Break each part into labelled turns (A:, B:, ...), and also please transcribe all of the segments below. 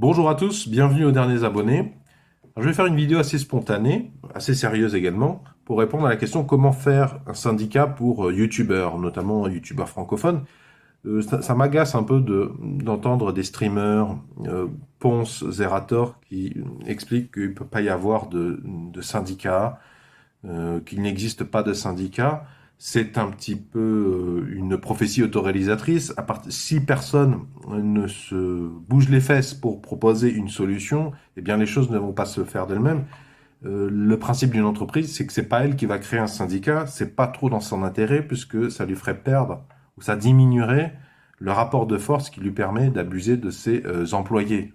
A: Bonjour à tous, bienvenue aux derniers abonnés. Alors, je vais faire une vidéo assez spontanée, assez sérieuse également, pour répondre à la question comment faire un syndicat pour youtubeurs, notamment youtubeurs francophones. Ça m'agace un peu d'entendre des streamers, Ponce, Zerator, qui expliquent qu'il ne peut pas y avoir de syndicat, qu'il n'existe pas de syndicat. C'est un petit peu une prophétie autoréalisatrice. Si personne ne se bouge les fesses pour proposer une solution, eh bien les choses ne vont pas se faire d'elles-mêmes. Le principe d'une entreprise, c'est que c'est pas elle qui va créer un syndicat, c'est pas trop dans son intérêt puisque ça lui ferait perdre ou ça diminuerait le rapport de force qui lui permet d'abuser de ses employés.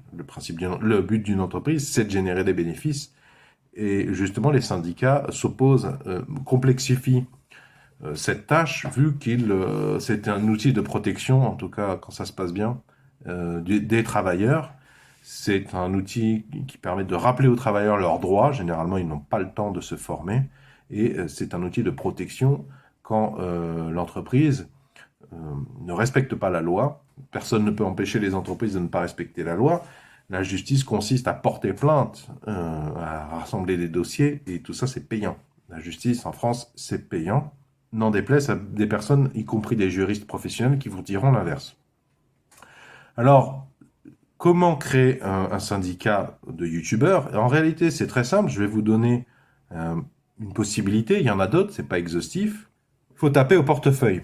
A: Le but d'une entreprise, c'est de générer des bénéfices. Et justement, les syndicats s'opposent, complexifient cette tâche, vu c'est un outil de protection, en tout cas quand ça se passe bien, des travailleurs. C'est un outil qui permet de rappeler aux travailleurs leurs droits. Généralement, ils n'ont pas le temps de se former. Et c'est un outil de protection quand l'entreprise ne respecte pas la loi. Personne ne peut empêcher les entreprises de ne pas respecter la loi. La justice consiste à porter plainte, à rassembler des dossiers, et tout ça, c'est payant. La justice, en France, c'est payant. N'en déplaise à des personnes, y compris des juristes professionnels, qui vous diront l'inverse. Alors, comment créer un syndicat de youtubeurs? En réalité, c'est très simple. Je vais vous donner une possibilité. Il y en a d'autres, c'est pas exhaustif. Il faut taper au portefeuille.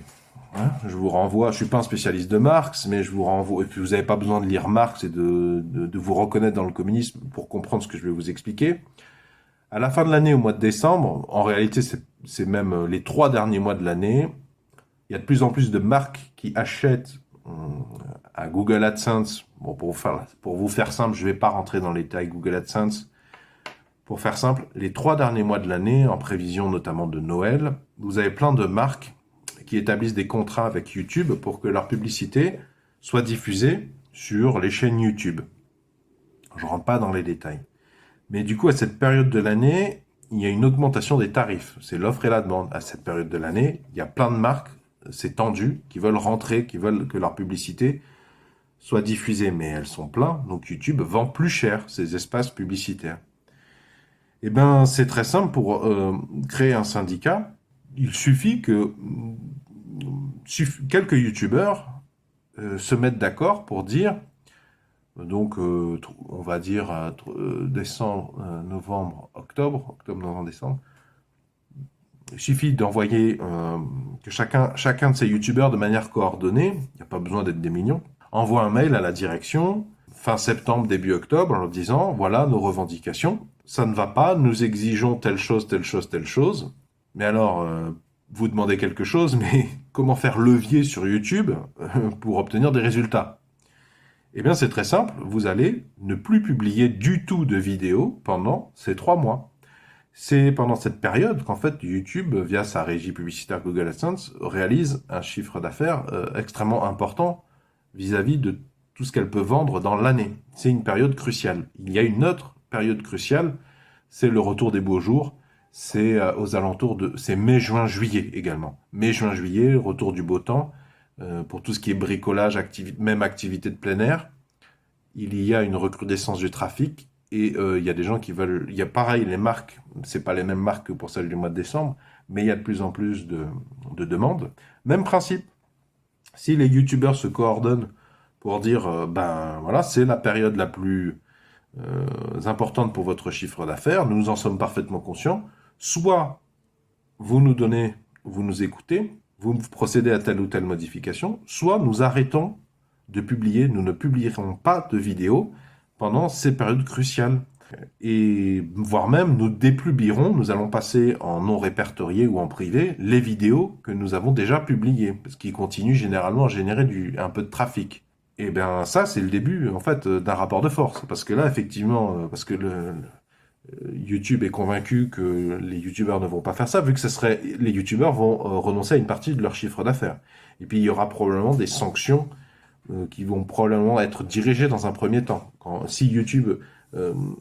A: Hein, je vous renvoie, je suis pas un spécialiste de Marx, mais je vous renvoie, et puis vous n'avez pas besoin de lire Marx et de vous reconnaître dans le communisme pour comprendre ce que je vais vous expliquer. À la fin de l'année, au mois de décembre, en réalité c'est même les 3 derniers mois de l'année, il y a de plus en plus de marques qui achètent à Google AdSense. Bon, pour vous faire simple, je ne vais pas rentrer dans les détails Google AdSense. Pour faire simple, les 3 derniers mois de l'année, en prévision notamment de Noël, vous avez plein de marques qui établissent des contrats avec YouTube pour que leur publicité soit diffusée sur les chaînes YouTube. Je ne rentre pas dans les détails. Mais du coup, à cette période de l'année, il y a une augmentation des tarifs. C'est l'offre et la demande. À cette période de l'année, il y a plein de marques, c'est tendu, qui veulent rentrer, qui veulent que leur publicité soit diffusée. Mais elles sont pleines, donc YouTube vend plus cher ces espaces publicitaires. Eh bien, c'est très simple pour créer un syndicat. Il suffit que quelques youtubeurs se mettent d'accord pour dire, donc on va dire décembre, novembre, octobre, novembre, décembre. Il suffit d'envoyer que chacun de ces youtubeurs de manière coordonnée, il n'y a pas besoin d'être des millions, envoie un mail à la direction fin septembre, début octobre, en leur disant voilà nos revendications, ça ne va pas, nous exigeons telle chose, telle chose, telle chose. Mais alors, vous demandez quelque chose, mais comment faire levier sur YouTube pour obtenir des résultats? Eh bien, c'est très simple, vous allez ne plus publier du tout de vidéos pendant ces 3 mois. C'est pendant cette période qu'en fait YouTube, via sa régie publicitaire Google AdSense, réalise un chiffre d'affaires extrêmement important vis-à-vis de tout ce qu'elle peut vendre dans l'année. C'est une période cruciale. Il y a une autre période cruciale, c'est le retour des beaux jours. C'est aux alentours de... C'est mai, juin, juillet également. Mai, juin, juillet, retour du beau temps. Pour tout ce qui est bricolage, même activité de plein air. Il y a une recrudescence du trafic. Et il y a des gens qui veulent... Il y a pareil, les marques, c'est pas les mêmes marques que pour celles du mois de décembre, mais il y a de plus en plus de demandes. Même principe. Si les youtubeurs se coordonnent pour dire, ben voilà, c'est la période la plus importante pour votre chiffre d'affaires, nous en sommes parfaitement conscients, soit vous nous donnez, vous nous écoutez, vous procédez à telle ou telle modification, soit nous arrêtons de publier, nous ne publierons pas de vidéos pendant ces périodes cruciales. Et voire même, nous dépublierons, nous allons passer en non répertorié ou en privé les vidéos que nous avons déjà publiées, parce qu'ils continuent généralement à générer un peu de trafic. Et bien ça, c'est le début, en fait, d'un rapport de force. Parce que là, effectivement, parce que YouTube est convaincu que les youtubeurs ne vont pas faire ça, vu que les youtubeurs vont renoncer à une partie de leur chiffre d'affaires. Et puis, il y aura probablement des sanctions qui vont probablement être dirigées dans un premier temps. Si YouTube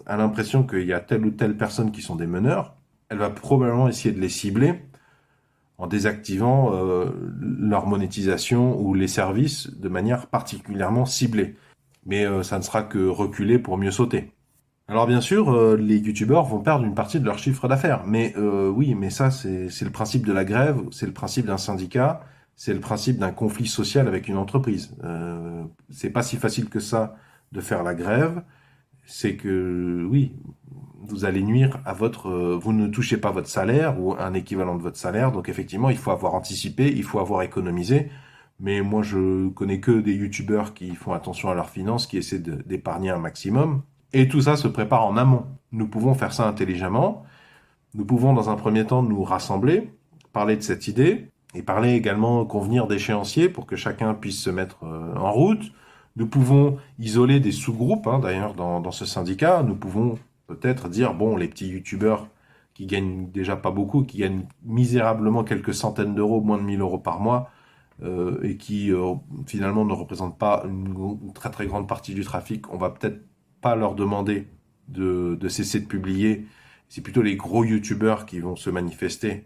A: a l'impression qu'il y a telle ou telle personne qui sont des meneurs, elle va probablement essayer de les cibler en désactivant leur monétisation ou les services de manière particulièrement ciblée. Mais ça ne sera que reculer pour mieux sauter. Alors bien sûr, les youtubeurs vont perdre une partie de leur chiffre d'affaires. Mais oui, mais ça, c'est le principe de la grève, c'est le principe d'un syndicat, c'est le principe d'un conflit social avec une entreprise. C'est pas si facile que ça de faire la grève. C'est que, oui, vous allez nuire à votre... vous ne touchez pas votre salaire ou un équivalent de votre salaire. Donc effectivement, il faut avoir anticipé, il faut avoir économisé. Mais moi, je connais que des youtubeurs qui font attention à leurs finances, qui essaient d'épargner un maximum. Et tout ça se prépare en amont. Nous pouvons faire ça intelligemment. Nous pouvons, dans un premier temps, nous rassembler, parler de cette idée, et parler également, convenir d'échéanciers pour que chacun puisse se mettre en route. Nous pouvons isoler des sous-groupes, hein, d'ailleurs, dans ce syndicat. Nous pouvons peut-être dire, bon, les petits youtubeurs qui gagnent déjà pas beaucoup, qui gagnent misérablement quelques centaines d'euros, moins de 1 000 € par mois, et qui finalement ne représentent pas une très très grande partie du trafic, on va peut-être pas leur demander de cesser de publier. C'est plutôt les gros youtubeurs qui vont se manifester,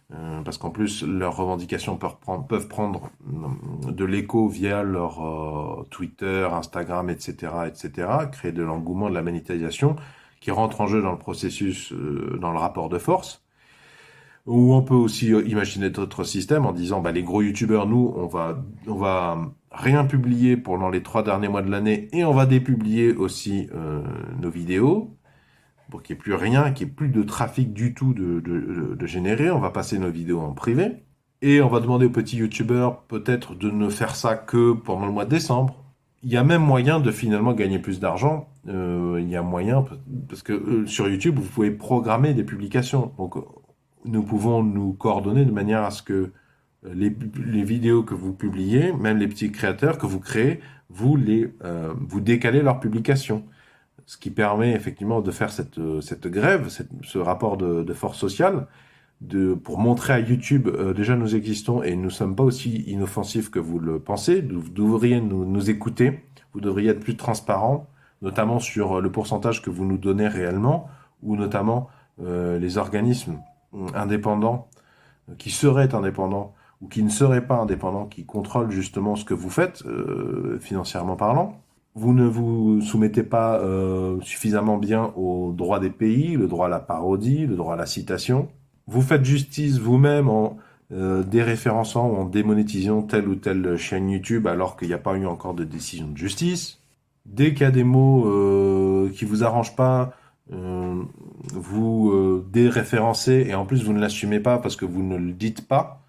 A: parce qu'en plus leurs revendications peuvent prendre de l'écho via leur Twitter, Instagram, etc., etc., créer de l'engouement, de la monétisation, qui rentre en jeu dans le processus, dans le rapport de force. Ou on peut aussi imaginer d'autres systèmes en disant, bah, les gros youtubeurs, nous, on va rien publier pendant les 3 derniers mois de l'année et on va dépublier aussi nos vidéos pour qu'il n'y ait plus rien, qu'il n'y ait plus de trafic du tout de générer. On va passer nos vidéos en privé et on va demander aux petits youtubeurs peut-être de ne faire ça que pendant le mois de décembre. Il y a même moyen de finalement gagner plus d'argent. Il y a moyen, parce que sur YouTube, vous pouvez programmer des publications. Donc, nous pouvons nous coordonner de manière à ce que les vidéos que vous publiez, même les petits créateurs que vous créez, vous décalez leur publication. Ce qui permet effectivement de faire cette grève, ce rapport de force sociale, pour montrer à YouTube, déjà nous existons et nous ne sommes pas aussi inoffensifs que vous le pensez. Vous devriez nous écouter, vous devriez être plus transparent, notamment sur le pourcentage que vous nous donnez réellement, ou notamment les organismes indépendants, qui seraient indépendants, ou qui ne seraient pas indépendants, qui contrôlent justement ce que vous faites, financièrement parlant. Vous ne vous soumettez pas suffisamment bien aux droits des pays, le droit à la parodie, le droit à la citation. Vous faites justice vous-même en déréférençant ou en démonétisant telle ou telle chaîne YouTube alors qu'il n'y a pas eu encore de décision de justice. Dès qu'il y a des mots qui vous arrangent pas, vous déréférencez et en plus vous ne l'assumez pas parce que vous ne le dites pas.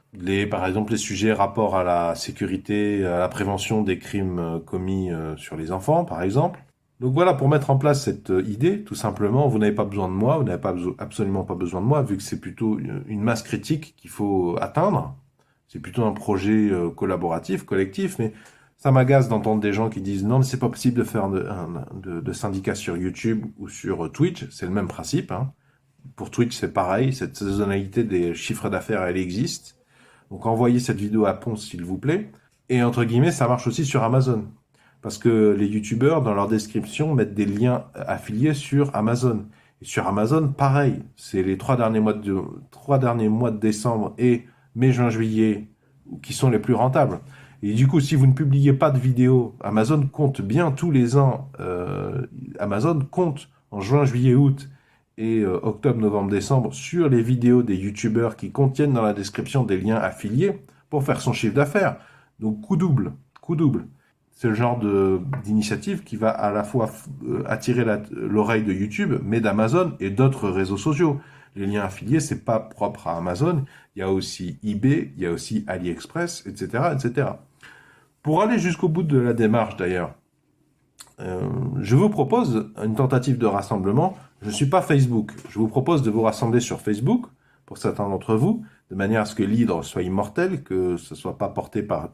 A: Par exemple, les sujets rapport à la sécurité, à la prévention des crimes commis sur les enfants, par exemple. Donc voilà, pour mettre en place cette idée, tout simplement, vous n'avez pas besoin de moi, vous n'avez absolument pas besoin de moi, vu que c'est plutôt une masse critique qu'il faut atteindre. C'est plutôt un projet collaboratif, collectif, mais ça m'agace d'entendre des gens qui disent non, mais c'est pas possible de faire de syndicats sur YouTube ou sur Twitch. C'est le même principe, hein. Pour Twitch, c'est pareil, cette saisonnalité des chiffres d'affaires, elle existe. Donc envoyez cette vidéo à Ponce, s'il vous plaît. Et entre guillemets, ça marche aussi sur Amazon. Parce que les youtubeurs, dans leur description, mettent des liens affiliés sur Amazon. Et sur Amazon, pareil. C'est les 3 derniers mois de décembre et mai, juin, juillet qui sont les plus rentables. Et du coup, si vous ne publiez pas de vidéos, Amazon compte bien tous les ans. Amazon compte en juin, juillet, août et octobre, novembre, décembre sur les vidéos des youtubeurs qui contiennent dans la description des liens affiliés pour faire son chiffre d'affaires. Donc coup double, coup double. C'est le genre d'initiative qui va à la fois attirer l'oreille de YouTube, mais d'Amazon et d'autres réseaux sociaux. Les liens affiliés, c'est pas propre à Amazon. Il y a aussi eBay, il y a aussi AliExpress, etc., etc. Pour aller jusqu'au bout de la démarche, d'ailleurs, je vous propose une tentative de rassemblement. Je ne suis pas Facebook. Je vous propose de vous rassembler sur Facebook, pour certains d'entre vous, de manière à ce que l'hydre soit immortel, que ce ne soit pas porté par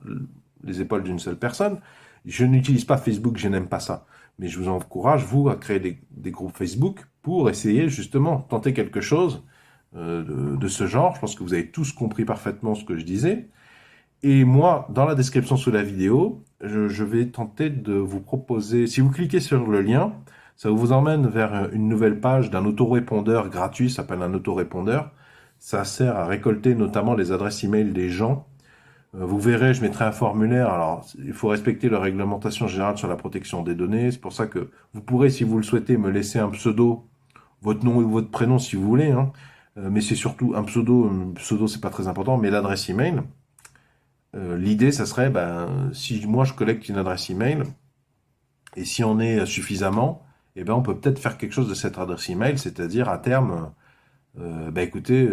A: les épaules d'une seule personne. Je n'utilise pas Facebook, je n'aime pas ça. Mais je vous encourage, vous, à créer des groupes Facebook pour essayer justement tenter quelque chose de ce genre. Je pense que vous avez tous compris parfaitement ce que je disais. Et moi, dans la description sous la vidéo, je vais tenter de vous proposer, si vous cliquez sur le lien, ça vous emmène vers une nouvelle page d'un autorépondeur gratuit, ça s'appelle un autorépondeur. Ça sert à récolter notamment les adresses email des gens Vous verrez, je mettrai un formulaire. Alors, il faut respecter la réglementation générale sur la protection des données. C'est pour ça que vous pourrez, si vous le souhaitez, me laisser un pseudo, votre nom ou votre prénom si vous voulez, hein. Mais c'est surtout un pseudo. Un pseudo, c'est pas très important, mais l'adresse email. L'idée, ça serait, ben, si moi je collecte une adresse email, et si on est suffisamment, eh ben, on peut peut-être faire quelque chose de cette adresse email, c'est-à-dire à terme, ben, écoutez,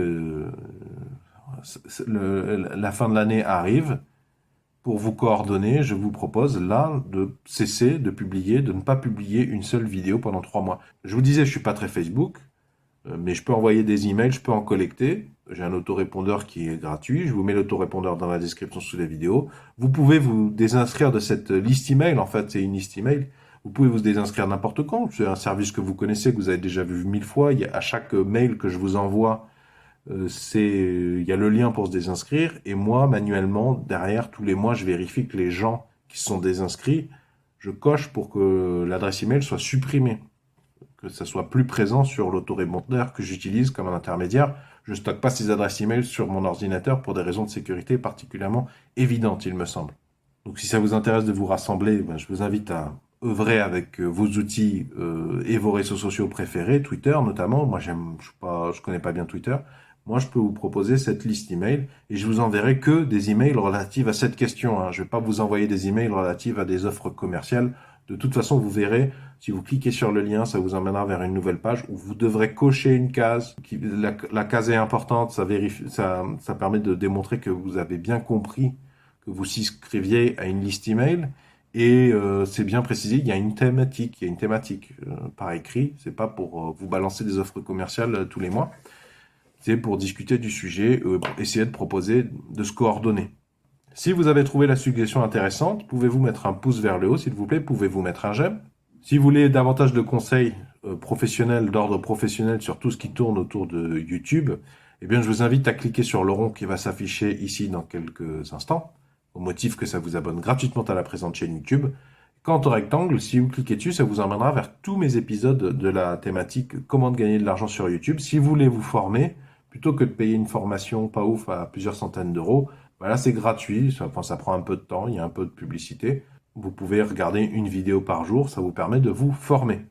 A: la fin de l'année arrive. Pour vous coordonner, je vous propose là de cesser de publier, de ne pas publier une seule vidéo pendant 3 mois. Je vous disais, je suis pas très Facebook, mais je peux envoyer des emails, je peux en collecter. J'ai un autorépondeur qui est gratuit. Je vous mets l'autorépondeur dans la description sous la vidéo. Vous pouvez vous désinscrire de cette liste email. En fait, c'est une liste email. Vous pouvez vous désinscrire n'importe quand. C'est un service que vous connaissez, que vous avez déjà vu 1000 fois. À chaque mail que je vous envoie, il y a le lien pour se désinscrire. Et moi, manuellement, derrière, tous les mois, je vérifie que les gens qui se sont désinscrits, je coche pour que l'adresse email soit supprimée, que ça soit plus présent sur l'autorépondeur que j'utilise comme un intermédiaire. Je stocke pas ces adresses email sur mon ordinateur pour des raisons de sécurité particulièrement évidentes, il me semble. Donc si ça vous intéresse de vous rassembler, ben, je vous invite à œuvrer avec vos outils et vos réseaux sociaux préférés, Twitter notamment. Moi, je connais pas bien Twitter. Moi, je peux vous proposer cette liste email et je vous enverrai que des emails relatifs à cette question, hein. Je vais pas vous envoyer des emails relatifs à des offres commerciales. De toute façon, vous verrez, si vous cliquez sur le lien, ça vous emmènera vers une nouvelle page où vous devrez cocher une case. La case est importante, ça permet de démontrer que vous avez bien compris que vous souscriviez à une liste email. Et c'est bien précisé, il y a une thématique, par écrit. C'est pas pour vous balancer des offres commerciales tous les mois. C'est pour discuter du sujet, essayer de proposer, de se coordonner. Si vous avez trouvé la suggestion intéressante, pouvez-vous mettre un pouce vers le haut, s'il vous plaît, pouvez-vous mettre un j'aime. Si vous voulez davantage de conseils professionnels, d'ordre professionnel sur tout ce qui tourne autour de YouTube, eh bien, je vous invite à cliquer sur le rond qui va s'afficher ici dans quelques instants, au motif que ça vous abonne gratuitement à la présente chaîne YouTube. Quant au rectangle, si vous cliquez dessus, ça vous emmènera vers tous mes épisodes de la thématique comment gagner de l'argent sur YouTube. Si vous voulez vous former, plutôt que de payer une formation pas ouf à plusieurs centaines d'euros, voilà, c'est gratuit, ça prend un peu de temps, il y a un peu de publicité. Vous pouvez regarder une vidéo par jour, ça vous permet de vous former.